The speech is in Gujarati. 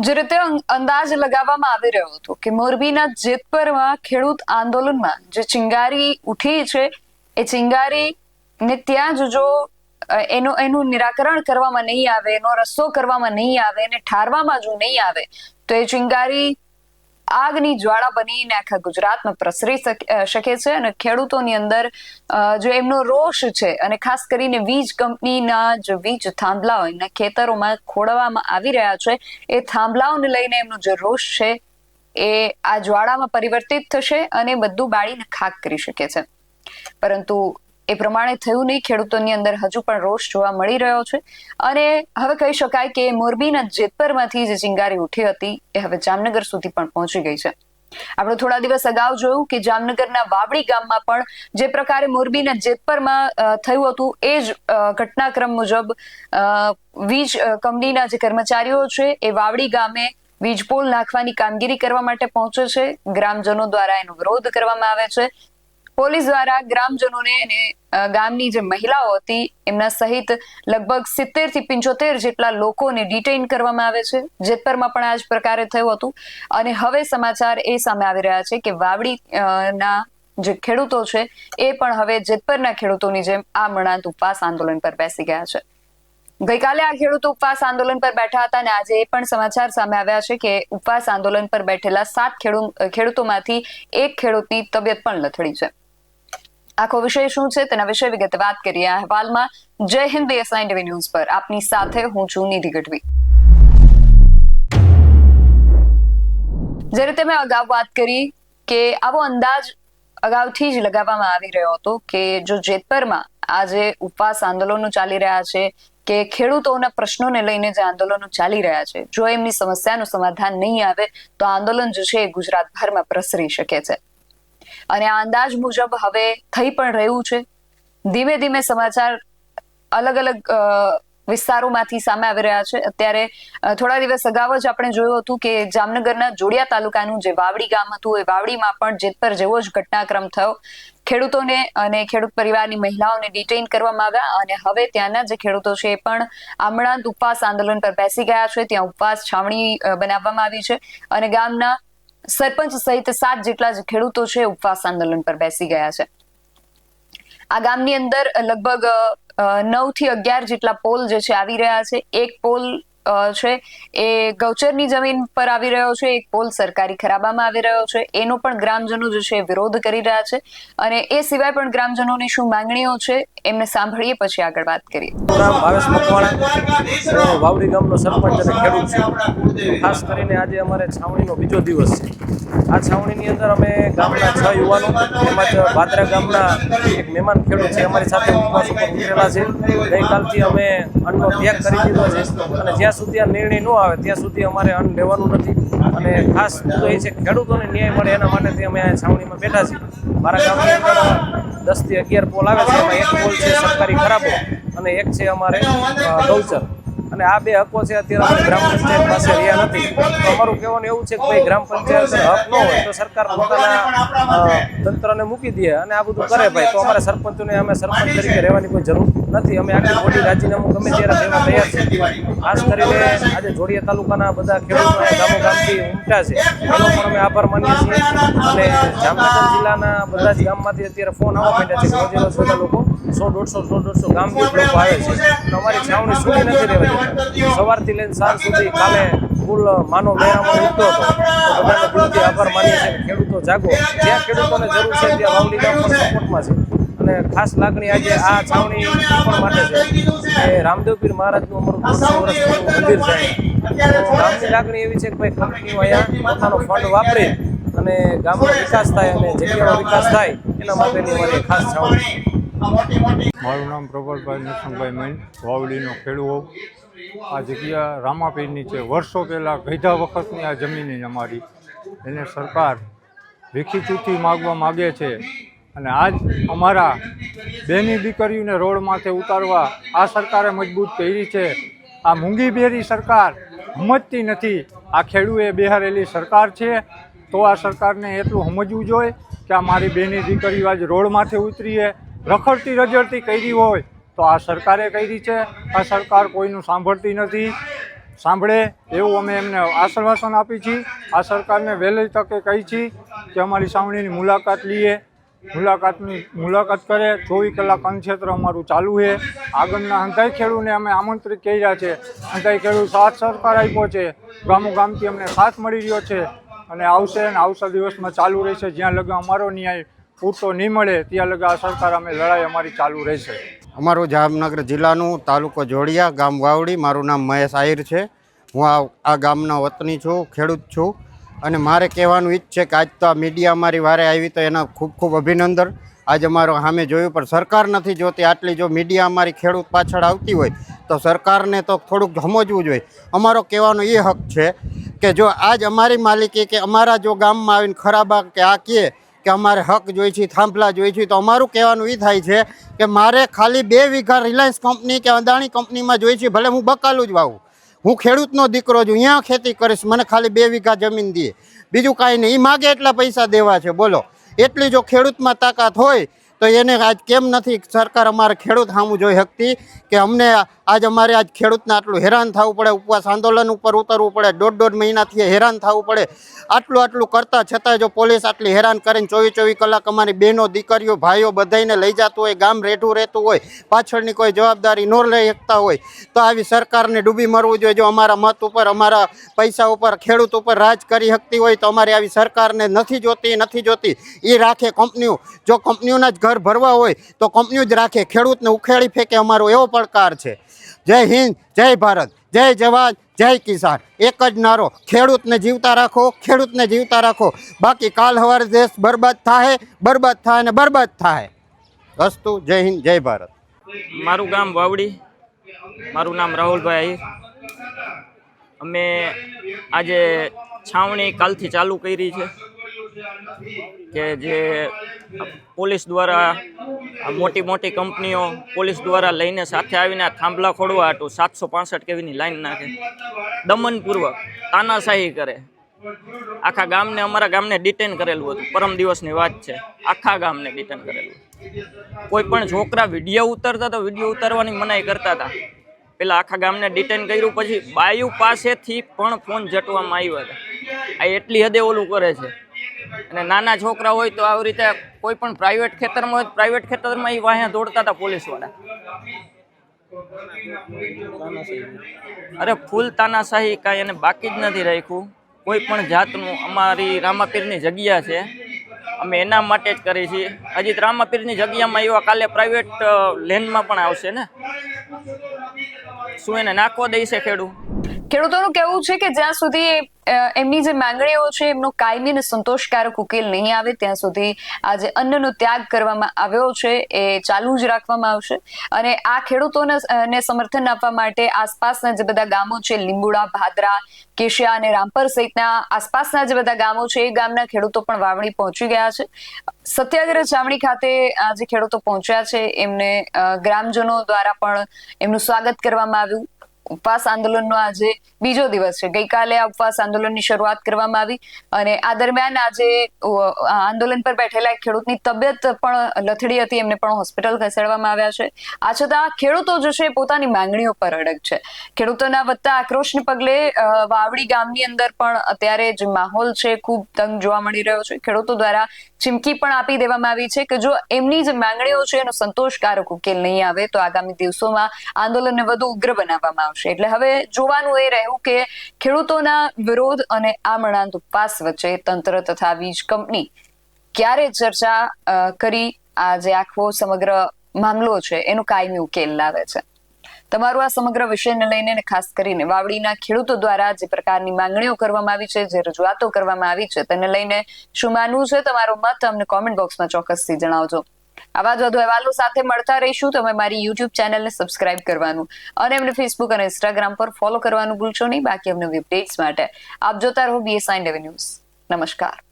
જે રીતે અંદાજ લગાવવામાં આવી રહ્યો હતો કે મોરબીના જેતપરમાં ખેડૂત આંદોલનમાં જે ચિંગારી ઉઠી છે એ ચિંગારી ને ત્યાં જ જો એનું નિરાકરણ કરવામાં નહીં આવે, એનો રસ્તો કરવામાં નહીં આવે, એને ઠારવામાં જો નહીં આવે તો એ ચિંગારી આગની જ્વાળા બનીને આખા ગુજરાતમાં પ્રસરી શકે છે અને ખેડૂતોની અંદર જો એમનો રોષ છે અને ખાસ કરીને વીજ કંપનીના જે વીજ થાંભલાઓ એમના ખેતરોમાં ખોડવામાં આવી રહ્યા છે એ થાંભલાઓને લઈને એમનો જે રોષ છે એ આ જ્વાળામાં પરિવર્તિત થશે અને બધું બાળીને ખાક કરી શકે છે. પરંતુ એ પ્રમાણે થયું નહીં. ખેડૂતોની અંદર હજુ પણ રોષ જોવા મળી રહ્યો છે અને હવે કહી શકાય કે મોરબીના જેતપરમાંથી જે ચિંગારી ઉઠી હતી એ હવે જામનગર સુધી પણ પહોંચી ગઈ છે. આપણે થોડા દિવસ અગાઉ જોયું કે જામનગરના વાવડી ગામમાં પણ જે પ્રકારે મોરબીના જેતપરમાં થયું હતું એ જ ઘટનાક્રમ મુજબ વીજ કંપનીના જે કર્મચારીઓ છે એ વાવડી ગામે વીજ પોલ નાખવાની કામગીરી કરવા માટે પહોંચે છે. ગ્રામજનો દ્વારા એનો વિરોધ કરવામાં આવે છે. પોલીસ દ્વારા ગ્રામજનોને અને ગામની જે મહિલાઓ હતી એમના સહિત લગભગ 70 થી 75 જેટલા લોકોને ડિટેઇન કરવામાં આવે છે. જેતપરમાં પણ આ જ પ્રકારે થયું હતું અને હવે સમાચાર એ સામે આવી રહ્યા છે કે વાવડી ના જે ખેડૂતો છે એ પણ હવે જેતપરના ખેડૂતોની જેમ આ મણાંત ઉપવાસ આંદોલન પર બેસી ગયા છે. ગઈકાલે આ ખેડૂતો ઉપવાસ આંદોલન પર બેઠા હતા અને આજે એ પણ સમાચાર સામે આવ્યા છે કે ઉપવાસ આંદોલન પર બેઠેલા 7 ખેડૂતોમાંથી એક ખેડૂતની તબિયત પણ લથડી છે. આખો વિષય શું છે તેના વિશે વિગતે વાત કરીએ આ અહેવાલમાં. જય હિન્દ SITV ન્યૂઝ પર આપની સાથે હું છું નિધિ ગઢવી. જે રીતે મેં અગાઉ વાત કરી કે આવો અંદાજ અગાઉથી જ લગાવવામાં આવી રહ્યો હતો કે જો જેતપરમાં આજે ઉપવાસ આંદોલનો ચાલી રહ્યા છે કે ખેડૂતોના પ્રશ્નોને લઈને જે આંદોલનો ચાલી રહ્યા છે જો એમની સમસ્યાનું સમાધાન નહીં આવે તો આંદોલન જે છે એ ગુજરાતભરમાં પ્રસરી શકે છે અને આ અંદાજ મુજબ હવે થઈ પણ રહ્યું છે. ધીમે ધીમે સમાચાર અલગ અલગ વિસ્તારોમાંથી સામે આવી રહ્યા છે. અત્યારે થોડા દિવસ અગાઉ જ આપણે જોયું હતું કે જામનગરના જોડિયા તાલુકાનું જે વાવડી ગામ હતું એ વાવડીમાં પણ જેતપર જેવો જ ઘટનાક્રમ થયો. ખેડૂતોને અને ખેડૂત પરિવારની મહિલાઓને ડિટેઇન કરવામાં આવ્યા અને હવે ત્યાંના જે ખેડૂતો છે એ પણ આમણાંત ઉપવાસ આંદોલન પર બેસી ગયા છે. ત્યાં ઉપવાસ છાવણી બનાવવામાં આવી છે અને ગામના સરપંચ સહિત 7 જેટલા જ ખેડૂતો છે ઉપવાસ આંદોલન પર બેસી ગયા છે. આ ગામની અંદર લગભગ 9 થી 11 જેટલા પોલ જે છે આવી રહ્યા છે. એક પોલ છે એ ગૌચરની જમીન પર આવી રહ્યો છે, એક પોલ સરકારી ખરાબામાં આવી રહ્યો છે. એનો પણ ગ્રામજનો જે છે વિરોધ કરી રહ્યા છે અને એ સિવાય પણ ગ્રામજનોની શું માંગણીઓ છે એમને સાંભળીએ પછી આગળ વાત કરીએ. ભાવેશ મકવાણા, વાવડી ગામનો સરપંચ અને ખેડૂત છે. ખાસ કરીને આજે અમારે છાવણીનો બીજો દિવસ છે. આ છાવણીની અંદર અમે ગામના 6 યુવાનો તેમજ ભાદરા ગામના એક મહેમાન ખેડૂત છે અમારી સાથે ઉપવાસ ઉપર ઉતરેલા છે. ગઈકાલથી અમે અન્નનો ત્યાગ કરી દીધો છે અને જ્યાં સુધી આ નિર્ણય ન આવે ત્યાં સુધી અમારે અન્ન લેવાનું નથી અને ખાસ મુદ્દો એ છે કે ખેડૂતોને ન્યાય મળે એના માટેથી અમે આ છાવણીમાં બેઠા છીએ. મારા ગામની અંદર 10 થી 11 પોલ આવે છે. એમાં એક પોલ છે સરકારી ખરાબો અને એક છે અમારે ગૌચર અને આ 2 હકો છે અત્યારે અમે ગ્રામ પંચાયત પાસે રહ્યા નથી. તો અમારું કહેવાનું એવું છે કે ભાઈ ગ્રામ પંચાયત હક ન હોય તો સરકાર પોતાના તંત્રને મૂકી દે અને આ બધું કરે ભાઈ તો અમારા સરપંચોને અમે સરપંચ તરીકે રહેવાની કોઈ જરૂર નથી. અમે આખી મોટી રાજીનામું ગમે ત્યારે દેવા તૈયાર છે. ખાસ કરીને આજે જોડિયા તાલુકાના બધા ખેડૂતો ગામો ગામથી ઉમટ્યા છે એનો પણ અમે આભાર માનીએ છીએ અને જામનગર જિલ્લાના બધા જ ગામમાંથી અત્યારે ફોન આવવા માંડ્યા છે. રોજે રોજ બધા લોકો 100-150 ગામ દીઠ લોકો આવે છે. અમારી છાવણી સુધી નથી રહેવા દેતા. સવારથી લઈને સાંજ સુધી કાલે ફૂલ માનો મેળામાં ઉઠતો હતો. તો બધાને દિલથી આભાર માનીએ છીએ. ખેડૂતો જાગો, જ્યાં ખેડૂતોને જરૂર છે ત્યાં વાવડી ગામ પણ સપોર્ટમાં છે અને ખાસ લાગણી આજે આ છાવણી પણ માટે છે કે રામદેવ પીર મહારાજનું અમારું 200 વર્ષનું મંદિર છે. તો ગામની લાગણી એવી છે કે ભાઈ કંપનીઓ અહીંયા પોતાનો ફંડ વાપરે અને ગામનો વિકાસ થાય અને જગ્યાનો વિકાસ થાય એના માટેની અમારી ખાસ છાવણી. મારું નામ પ્રબલભાઈ નરસિંહભાઈ મૈન, વાવડીનો ખેડૂત. આ જગ્યા રામાપીરની છે. વર્ષો પહેલાં ગઈઢા વખતની આ જમીન અમારી એને સરકાર વિખીચૂથી માગવા માગે છે અને આજ અમારા બેની દીકરીઓને રોડ માથે ઉતારવા આ સરકારે મજબૂત કરી છે. આ મૂંગીબેરી સરકાર સમજતી નથી. આ ખેડૂએ બિહારેલી સરકાર છે તો આ સરકારને એટલું સમજવું જોઈએ કે આ મારી બેની દીકરીઓ આજ રોડ માથે ઉતરીએ રખડતી રજડતી કરી હોય તો આ સરકારે કરી છે. આ સરકાર કોઈનું સાંભળતી નથી. સાંભળે એવું અમે એમને આશ્વાસન આપી છીએ. આ સરકારને વહેલી તકે કહી છીએ કે અમારી છાવણીની મુલાકાત લઈએ, મુલાકાત કરે. 24 કલાક અન્નક્ષેત્ર અમારું ચાલુ છે. આગળના હંધાઈ ખેડૂને અમે આમંત્રિત કર્યા છે. હંધાઈ ખેડૂત સાથ સહકાર આપ્યો છે. ગામોગામથી અમને સાથ મળી રહ્યો છે અને આવશે અને આવતા દિવસમાં ચાલુ રહેશે. જ્યાં લગા અમારો ન્યાય પૂરતો નહીં મળે ત્યાં લગા આ સરકાર અમે લડાઈ અમારી ચાલુ રહેશે. અમારું જામનગર જિલ્લાનું તાલુકો જોડિયા, ગામ વાવડી. મારું નામ મહેશ આહિર છે. હું આ ગામનો વતની છું, ખેડૂત છું. અને મારે કહેવાનું ઈ જ છે કે આજ તો આ મીડિયા અમારી વારે આવી તો એના ખૂબ ખૂબ અભિનંદન. આજ અમારો સામે જોયું પણ સરકાર નથી જોતી. આટલી જો મીડિયા અમારી ખેડૂત પાછળ આવતી હોય તો સરકારને તો થોડુંક સમજવું જોઈએ. અમારો કહેવાનો એ હક છે કે જો આજ અમારી માલિકી કે અમારા જો ગામમાં આવીને ખરાબા કે આ કહે કે અમારે હક જોઈએ છે, થાંભલા જોઈએ છે, તો અમારું કહેવાનું એ થાય છે કે મારે ખાલી 2 વીઘા રિલાયન્સ કંપની કે અદાણી કંપનીમાં જોઈએ છે. ભલે હું બકાલું જ વાવું, હું ખેડૂતનો દીકરો છું, અહીંયા ખેતી કરીશ, મને ખાલી 2 વીઘા જમીન દે, બીજું કાંઈ નહીં. એ માગે એટલા પૈસા દેવા છે, બોલો. એટલી જો ખેડૂતમાં તાકાત હોય તો એને આજ કેમ નથી સરકાર અમારે ખેડૂત સામું જોઈ શકતી કે અમને આજ અમારે આજ ખેડૂતને આટલું હેરાન થવું પડે, ઉપવાસ આંદોલન ઉપર ઉતરવું પડે, 1.5 મહિનાથી હેરાન થવું પડે. આટલું કરતાં છતાંય જો પોલીસ આટલી હેરાન કરીને 24 કલાક અમારી બહેનો, દીકરીઓ, ભાઈઓ બધાઈને લઈ જતું હોય, ગામ રેઠું રહેતું હોય, પાછળની કોઈ જવાબદારી ન લઈ શકતા હોય તો આવી સરકારને ડૂબી મરવું જોઈએ. જો અમારા મત ઉપર, અમારા પૈસા ઉપર, ખેડૂત ઉપર રાજ કરી શકતી હોય તો અમારી આવી સરકારને નથી જોતી. એ રાખે કંપનીઓ. જો કંપનીઓના જ ઘર ભરવા હોય તો કંપનીઓ જ રાખે, ખેડૂતને ઉખેડી ફેંકે. અમારો એવો પડકાર છે. જય હિન્દ, જય ભારત, જય જવાન, જય કિસાન. એક જ નારો, ખેડૂતને જીવતા રાખો, ખેડૂતને જીવતા રાખો. બાકી કાલ સવારે દેશ બરબાદ થાય ને બરબાદ થાય. અસ્તુ. જય હિન્દ, જય ભારત. મારું ગામ વાવડી, મારું નામ રાહુલભાઈ આહિર. અમે આજે છાવણી કાલથી ચાલુ કરી છે કે જે પોલીસ દ્વારા મોટી કંપનીઓ પોલીસ દ્વારા લઈને સાથે આવીને આ થાંભલા ખોડવા હતું 765 કેવીની લાઈન નાખે, દમનપૂર્વક તાનાશાહી કરે. આખા ગામને, અમારા ગામને ડિટેન કરેલું હતું. પરમ દિવસની વાત છે. આખા ગામને ડિટેન કરેલું. કોઈ પણ છોકરા વિડીયો ઉતારતા તો વિડીયો ઉતારવાની મનાઈ કરતા હતા. પેલા આખા ગામને ડિટેન કર્યું. પછી બાયુ પાસેથી પણ ફોન જટવામાં આવ્યા હતા. આ એટલી હદે ઓલું કરે છે. અને નાના છોકરા હોય તો આવી રીતે કોઈ પણ પ્રાઇવેટ ખેતરમાં હોય, પ્રાઇવેટ ખેતરમાં એ વાહે દોડતા હતા પોલીસવાળા. અરે ફૂલ તાનાશાહી કાંઈ એને બાકી જ નથી રાખ્યું કોઈ પણ જાતનું. અમારી રામાપીરની જગ્યા છે, અમે એના માટે જ કરી છીએ. હજી રામાપીરની જગ્યામાં એવા કાલે પ્રાઇવેટ લેન્ડમાં પણ આવશે ને, શું એને નાખવા દે છે ખેડૂતોનું કહેવું છે કે જ્યાં સુધી એમની જે માંગણીઓ છે એમનો કાયમી અને સંતોષકારક ઉકેલ નહીં આવે ત્યાં સુધી આ જે અન્નનો ત્યાગ કરવામાં આવ્યો છે એ ચાલુ જ રાખવામાં આવશે. અને આ ખેડૂતોને સમર્થન આપવા માટે આસપાસના જે બધા ગામો છે, લીંબુડા, ભાદરા, કેશિયા અને રામપર સહિતના આસપાસના જે બધા ગામો છે એ ગામના ખેડૂતો પણ વાવણી પહોંચી ગયા છે. સત્યાગ્રહ છાવણી ખાતે આ જે ખેડૂતો પહોંચ્યા છે એમને ગ્રામજનો દ્વારા પણ એમનું સ્વાગત કરવામાં આવ્યું. ઉપવાસ આંદોલનનો આજે બીજો દિવસ છે. ગઈકાલે આ ઉપવાસ આંદોલનની શરૂઆત કરવામાં આવી અને આ દરમિયાન આજે આંદોલન પર બેઠેલા એક ખેડૂતની તબિયત પણ લથડી હતી, એમને પણ હોસ્પિટલ ખસેડવામાં આવ્યા છે. આ છતાં ખેડૂતો જે છે પોતાની માંગણીઓ પર અડગ છે. ખેડૂતોના વધતા આક્રોશને પગલે વાવડી ગામની અંદર પણ અત્યારે જે માહોલ છે ખૂબ તંગ જોવા મળી રહ્યો છે. ખેડૂતો દ્વારા ચીમકી પણ આપી દેવામાં આવી છે કે જો એમની જે માંગણીઓ છે એનો સંતોષકારક ઉકેલ નહીં આવે તો આગામી દિવસોમાં આંદોલનને વધુ ઉગ્ર બનાવવામાં આવશે. એટલે હવે જોવાનું એ રહ્યું કે ખેડૂતોના વિરોધ અને આમરણાંત ઉપવાસ વચ્ચે તંત્ર તથા વીજ કંપની ક્યારે ચર્ચા કરી આ જે આખો સમગ્ર મામલો છે એનો કાયમી ઉકેલ લાવે છે. તમારું આ સમગ્ર વિષયને લઈને ખાસ કરીને વાવડીના ખેડૂતો દ્વારા જે પ્રકારની માંગણીઓ કરવામાં આવી છે, જે રજૂઆતો કરવામાં આવી છે તેને લઈને શું માનવું છે, તમારો મત અમને કોમેન્ટ બોક્સમાં ચોક્કસથી જણાવજો. આવા જ વધુ અહેવાલો સાથે મળતા રહીશું. તમે મારી યુટ્યુબ ચેનલને સબસ્ક્રાઇબ કરવાનું અને અમને ફેસબુક અને ઇન્સ્ટાગ્રામ પર ફોલો કરવાનું ભૂલશો નહીં. બાકી અમને અપડેટ્સ માટે આપ જોતા રહો BSI ન્યૂઝ. નમસ્કાર.